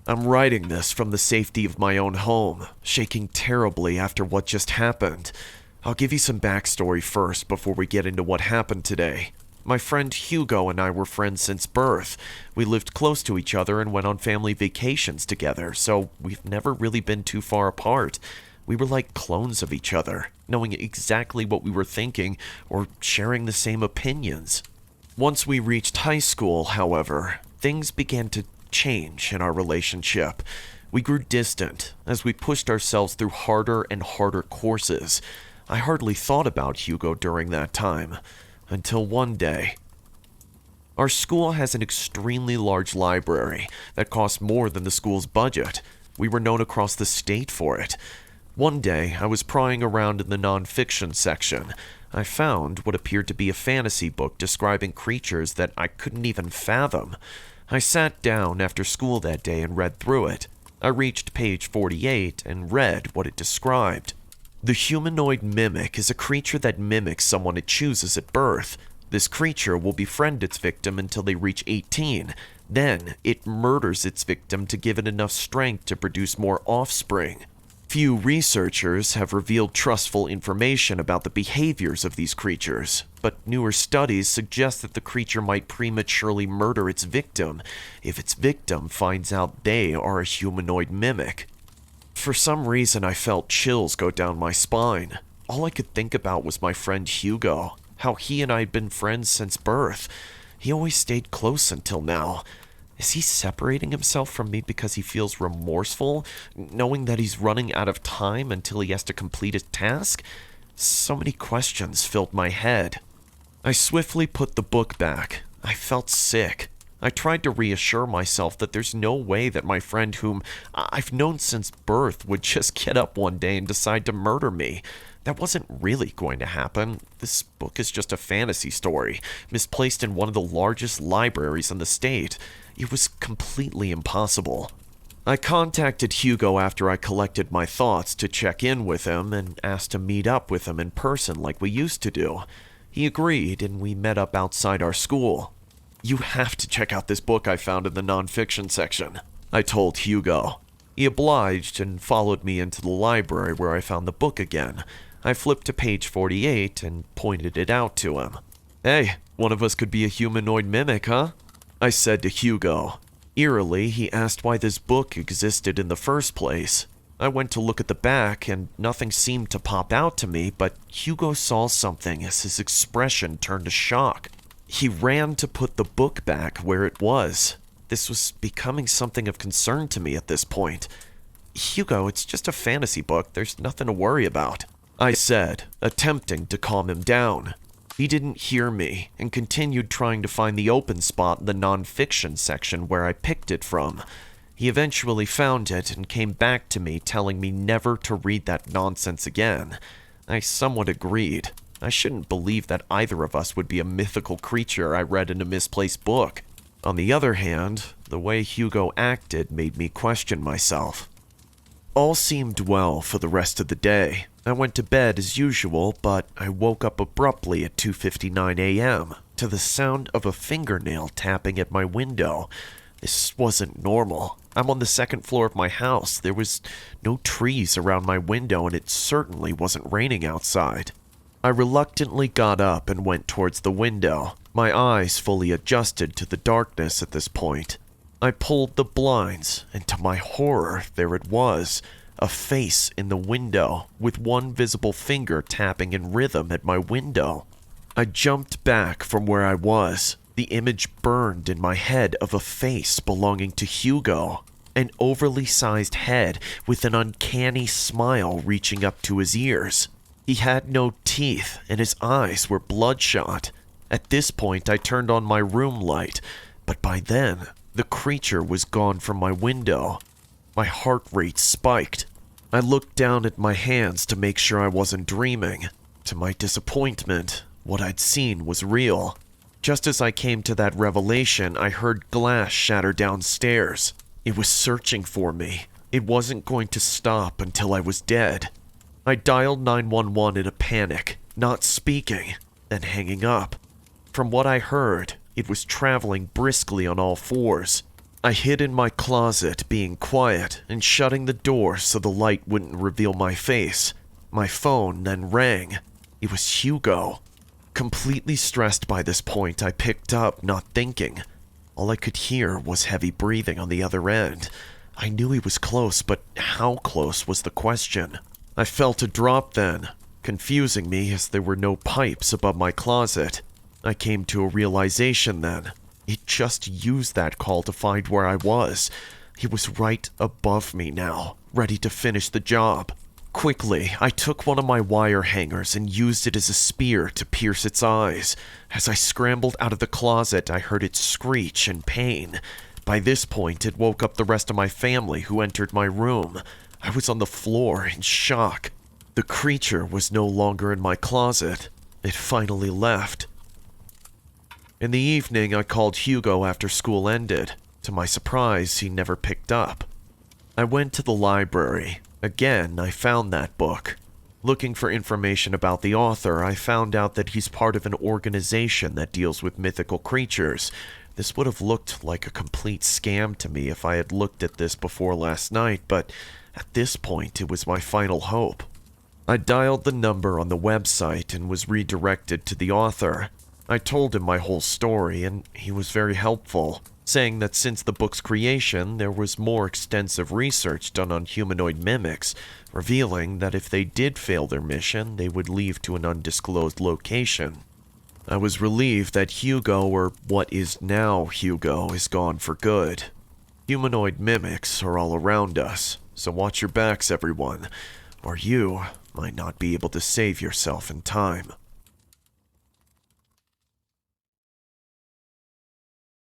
I'm writing this from the safety of my own home, shaking terribly after what just happened. I'll give you some backstory first before we get into what happened today. My friend Hugo and I were friends since birth. We lived close to each other and went on family vacations together, so we've never really been too far apart. We were like clones of each other, knowing exactly what we were thinking or sharing the same opinions. Once we reached high school, however, things began to change in our relationship. We grew distant as we pushed ourselves through harder and harder courses. I hardly thought about Hugo during that time, until one day. Our school has an extremely large library that costs more than the school's budget. We were known across the state for it. One day, I was prying around in the nonfiction section. I found what appeared to be a fantasy book describing creatures that I couldn't even fathom. I sat down after school that day and read through it. I reached page 48 and read what it described. The humanoid mimic is a creature that mimics someone it chooses at birth. This creature will befriend its victim until they reach 18. Then, it murders its victim to give it enough strength to produce more offspring. Few researchers have revealed trustful information about the behaviors of these creatures, but newer studies suggest that the creature might prematurely murder its victim if its victim finds out they are a humanoid mimic. For some reason, I felt chills go down my spine. All I could think about was my friend Hugo, how he and I had been friends since birth. He always stayed close until now. Is he separating himself from me because he feels remorseful, knowing that he's running out of time until he has to complete his task? So many questions filled my head. I swiftly put the book back. I felt sick. I tried to reassure myself that there's no way that my friend, whom I've known since birth, would just get up one day and decide to murder me. That wasn't really going to happen. This book is just a fantasy story, misplaced in one of the largest libraries in the state. It was completely impossible. I contacted Hugo after I collected my thoughts to check in with him and asked to meet up with him in person like we used to do. He agreed, and we met up outside our school. You have to check out this book I found in the nonfiction section, I told Hugo. He obliged and followed me into the library where I found the book again. I flipped to page 48 and pointed it out to him. Hey, one of us could be a humanoid mimic, huh? I said to Hugo. Eerily, he asked why this book existed in the first place. I went to look at the back and nothing seemed to pop out to me, but Hugo saw something as his expression turned to shock. He ran to put the book back where it was. This was becoming something of concern to me at this point. Hugo, it's just a fantasy book. There's nothing to worry about, I said, attempting to calm him down. He didn't hear me and continued trying to find the open spot in the nonfiction section where I picked it from. He eventually found it and came back to me telling me never to read that nonsense again. I somewhat agreed. I shouldn't believe that either of us would be a mythical creature I read in a misplaced book. On the other hand, the way Hugo acted made me question myself. All seemed well for the rest of the day. I went to bed as usual, but I woke up abruptly at 2:59 a.m. to the sound of a fingernail tapping at my window. This wasn't normal. I'm on the second floor of my house. There was no trees around my window, and it certainly wasn't raining outside. I reluctantly got up and went towards the window, my eyes fully adjusted to the darkness at this point. I pulled the blinds, and to my horror, there it was, a face in the window, with one visible finger tapping in rhythm at my window. I jumped back from where I was. The image burned in my head of a face belonging to Hugo, an overly sized head with an uncanny smile reaching up to his ears. He had no teeth, and his eyes were bloodshot. At this point, I turned on my room light, but by then, the creature was gone from my window. My heart rate spiked. I looked down at my hands to make sure I wasn't dreaming. To my disappointment, what I'd seen was real. Just as I came to that revelation, I heard glass shatter downstairs. It was searching for me. It wasn't going to stop until I was dead. I dialed 911 in a panic, not speaking, then hanging up. From what I heard, it was traveling briskly on all fours. I hid in my closet, being quiet and shutting the door so the light wouldn't reveal my face. My phone then rang. It was Hugo. Completely stressed by this point, I picked up, not thinking. All I could hear was heavy breathing on the other end. I knew he was close, but how close was the question? I felt a drop then, confusing me as there were no pipes above my closet. I came to a realization then. It just used that call to find where I was. He was right above me now, ready to finish the job. Quickly, I took one of my wire hangers and used it as a spear to pierce its eyes. As I scrambled out of the closet, I heard it screech in pain. By this point, it woke up the rest of my family who entered my room. I was on the floor in shock. The creature was no longer in my closet. It finally left. In the evening, I called Hugo after school ended. To my surprise, he never picked up. I went to the library. Again, I found that book. Looking for information about the author, I found out that he's part of an organization that deals with mythical creatures. This would have looked like a complete scam to me if I had looked at this before last night, but at this point, it was my final hope. I dialed the number on the website and was redirected to the author. I told him my whole story, and he was very helpful, saying that since the book's creation, there was more extensive research done on humanoid mimics, revealing that if they did fail their mission, they would leave to an undisclosed location. I was relieved that Hugo, or what is now Hugo, is gone for good. Humanoid mimics are all around us, so watch your backs, everyone, or you might not be able to save yourself in time.